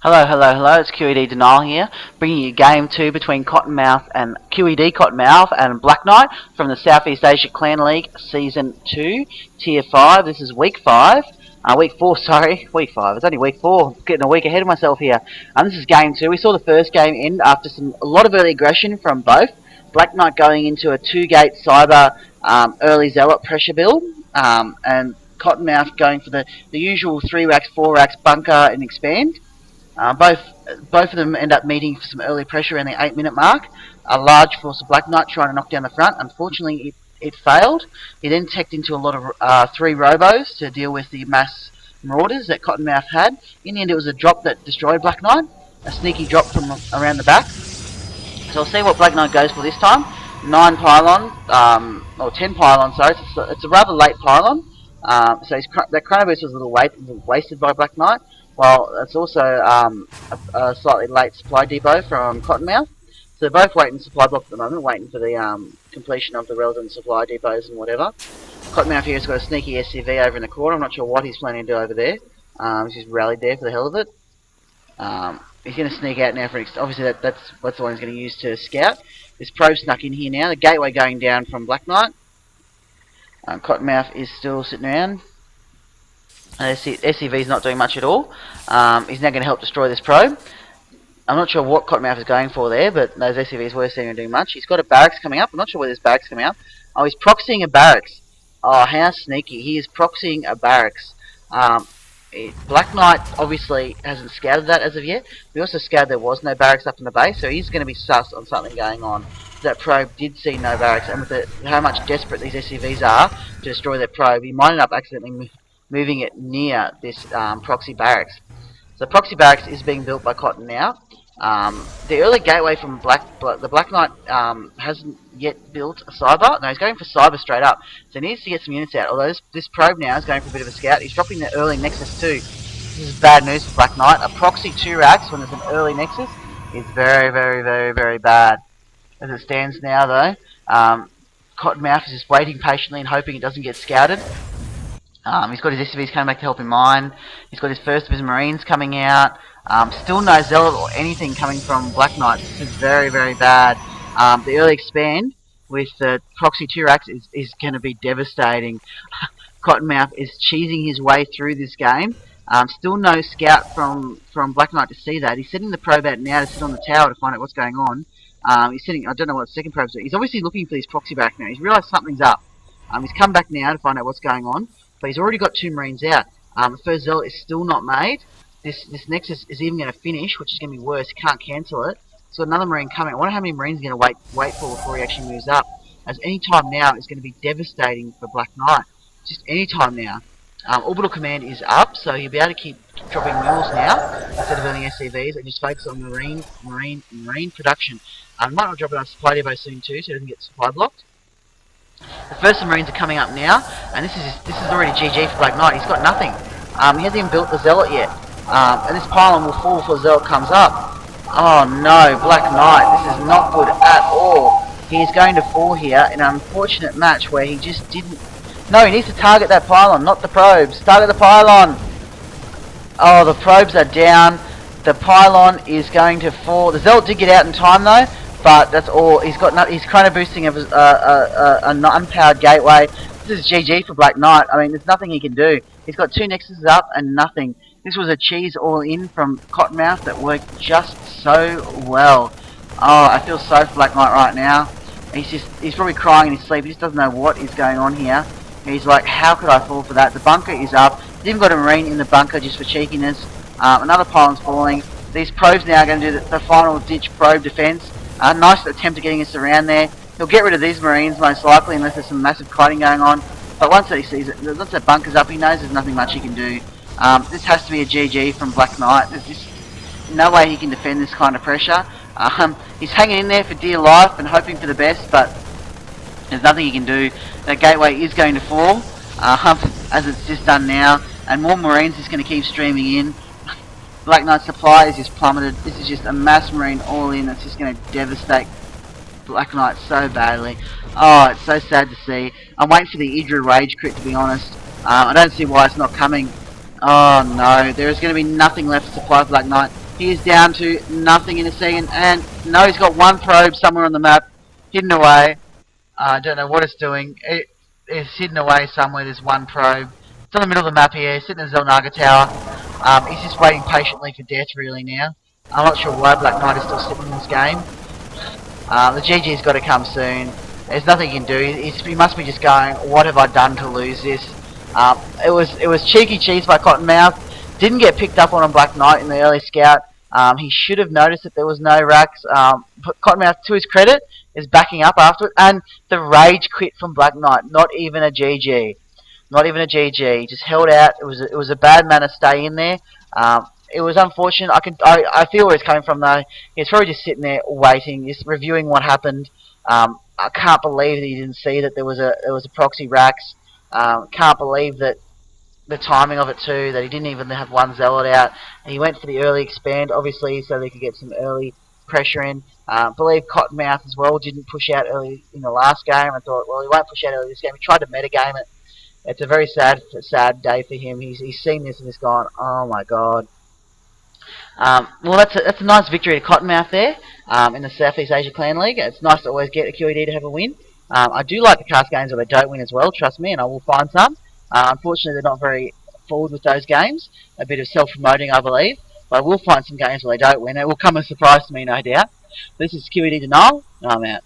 Hello, hello, hello, it's QED DeNile here, bringing you Game 2 between Cottonmouth and QED Cottonmouth and BlackKnight from the Southeast Asia Clan League Season 2, Tier 5. This is Week 5. Week 4, sorry. Week 5. It's only Week 4. Getting a week ahead of myself here. This is Game 2. We saw the first game end after a lot of early aggression from both. BlackKnight going into a 2-gate cyber early zealot pressure build, and Cottonmouth going for the usual 3 racks, 4 racks, bunker and expand. Both of them end up meeting for some early pressure around the 8-minute mark. A large force of BlackKnight trying to knock down the front. Unfortunately, it failed. He then teched into a lot of 3 robos to deal with the mass marauders that Cottonmouth had. In the end, it was a drop that destroyed BlackKnight. A sneaky drop from around the back. So we'll see what BlackKnight goes for this time. 9 pylon, or 10 pylon, sorry. It's a rather late pylon. So that chrono boost was a little wasted by BlackKnight. Well, it's also a slightly late supply depot from Cottonmouth. So they're both waiting supply block at the moment, waiting for the completion of the relevant supply depots and whatever. Cottonmouth here has got a sneaky SCV over in the corner. I'm not sure what he's planning to do over there. He's just rallied there for the hell of it. He's going to sneak out now for obviously that's the one he's going to use to scout. This probe snuck in here now. The gateway going down from BlackKnight. Cottonmouth is still sitting around. SCV is not doing much at all. He's now going to help destroy this probe. I'm not sure what Cottonmouth is going for there, but those SCVs were seeing him doing much. He's got a barracks coming up. I'm not sure where this barracks coming up. Oh, he's proxying a barracks. Oh, how sneaky. He is proxying a barracks. BlackKnight obviously hasn't scouted that as of yet. We also scouted there was no barracks up in the base, so he's going to be sus on something going on. That probe did see no barracks, and with how much desperate these SCVs are to destroy their probe, he might end up accidentally moving it near this proxy barracks. So proxy barracks is being built by Cotton now. The early gateway from the BlackKnight hasn't yet built a cyber. No, he's going for cyber straight up. So he needs to get some units out. Although this probe now is going for a bit of a scout. He's dropping the early Nexus 2. This is bad news for BlackKnight. A proxy 2 racks when there's an early Nexus is very, very, very, very bad. As it stands now though, Cottonmouth is just waiting patiently and hoping it doesn't get scouted. He's got his SCVs coming back to help him mine. He's got his first of his Marines coming out. Still no Zealot or anything coming from BlackKnight. This is very, very bad. The early expand with the proxy 2 racks is going to be devastating. Cottonmouth is cheesing his way through this game. Still no scout from BlackKnight to see that. He's sending the probe out now to sit on the tower to find out what's going on. He's sitting, I don't know what the second probe's doing. He's obviously looking for this proxy back now. He's realised something's up. He's come back now to find out what's going on. But he's already got 2 Marines out. The first Zealot is still not made. This Nexus is even going to finish, which is going to be worse. He can't cancel it. So another Marine coming. I wonder how many Marines he's going to wait for before he actually moves up. As any time now is going to be devastating for BlackKnight. Just any time now. Orbital command is up, so he'll be able to keep dropping mills now instead of building SCVs and just focus on Marine production. Might not drop it on supply depot soon too, so he doesn't get supply blocked. The first Marines are coming up now, and this is already GG for BlackKnight. He's got nothing. He hasn't even built the Zealot yet. And this pylon will fall before Zealot comes up. Oh no, BlackKnight, this is not good at all. He is going to fall here in an unfortunate match where he just didn't... No, he needs to target that pylon, not the probes. Target the pylon! Oh, the probes are down. The pylon is going to fall. The Zealot did get out in time though. But that's all. He's got. He's kind of boosting an unpowered gateway. This is GG for BlackKnight. I mean, there's nothing he can do. He's got 2 Nexuses up and nothing. This was a cheese all in from Cottonmouth that worked just so well. Oh, I feel so for BlackKnight right now. He's probably crying in his sleep. He just doesn't know what is going on here. He's like, how could I fall for that? The bunker is up. He's even got a Marine in the bunker just for cheekiness. Another pylon's falling. These probes now are going to do the final ditch probe defense. Nice attempt at getting us around there. He'll get rid of these Marines most likely unless there's some massive kiting going on. But once he sees it, once that bunker's up, he knows there's nothing much he can do. This has to be a GG from BlackKnight. There's just no way he can defend this kind of pressure. He's hanging in there for dear life and hoping for the best, but there's nothing he can do. That gateway is going to fall, as it's just done now, and more Marines is going to keep streaming in. BlackKnight's supply is just plummeted. This is just a mass Marine all in that's just going to devastate BlackKnight so badly. Oh, it's so sad to see. I'm waiting for the Idra Rage crit, to be honest. I don't see why it's not coming. Oh no, there is going to be nothing left to supply BlackKnight. He is down to nothing in a second, and no, he's got one probe somewhere on the map, hidden away. I don't know what it's doing. It is hidden away somewhere. There's one probe. It's on the middle of the map here, sitting in the Zelnaga tower. He's just waiting patiently for death, really, now. I'm not sure why BlackKnight is still sitting in this game. The GG's got to come soon. There's nothing he can do. He must be just going, what have I done to lose this? It was cheeky cheese by Cottonmouth. Didn't get picked up on BlackKnight in the early scout. He should have noticed that there was no racks. But Cottonmouth, to his credit, is backing up after it. And the rage quit from BlackKnight. Not even a GG. Not even a GG. He just held out. It was a bad man to stay in there. It was unfortunate. I feel where he's coming from though. He's probably just sitting there waiting, just reviewing what happened. I can't believe that he didn't see that there was a proxy racks. Can't believe that the timing of it too. That he didn't even have one zealot out. And he went for the early expand, obviously, so they could get some early pressure in. Believe Cottonmouth as well didn't push out early in the last game. I thought, well, he won't push out early this game. He tried to metagame it. It's a very sad day for him. He's seen this and he's gone, oh my god. Well, that's a nice victory to Cottonmouth there in the Southeast Asia Clan League. It's nice to always get a QED to have a win. I do like the cast games where they don't win as well, trust me, and I will find some. Unfortunately, they're not very forward with those games. A bit of self-promoting, I believe. But I will find some games where they don't win. It will come as a surprise to me, no doubt. This is QED DeNile, and I'm out.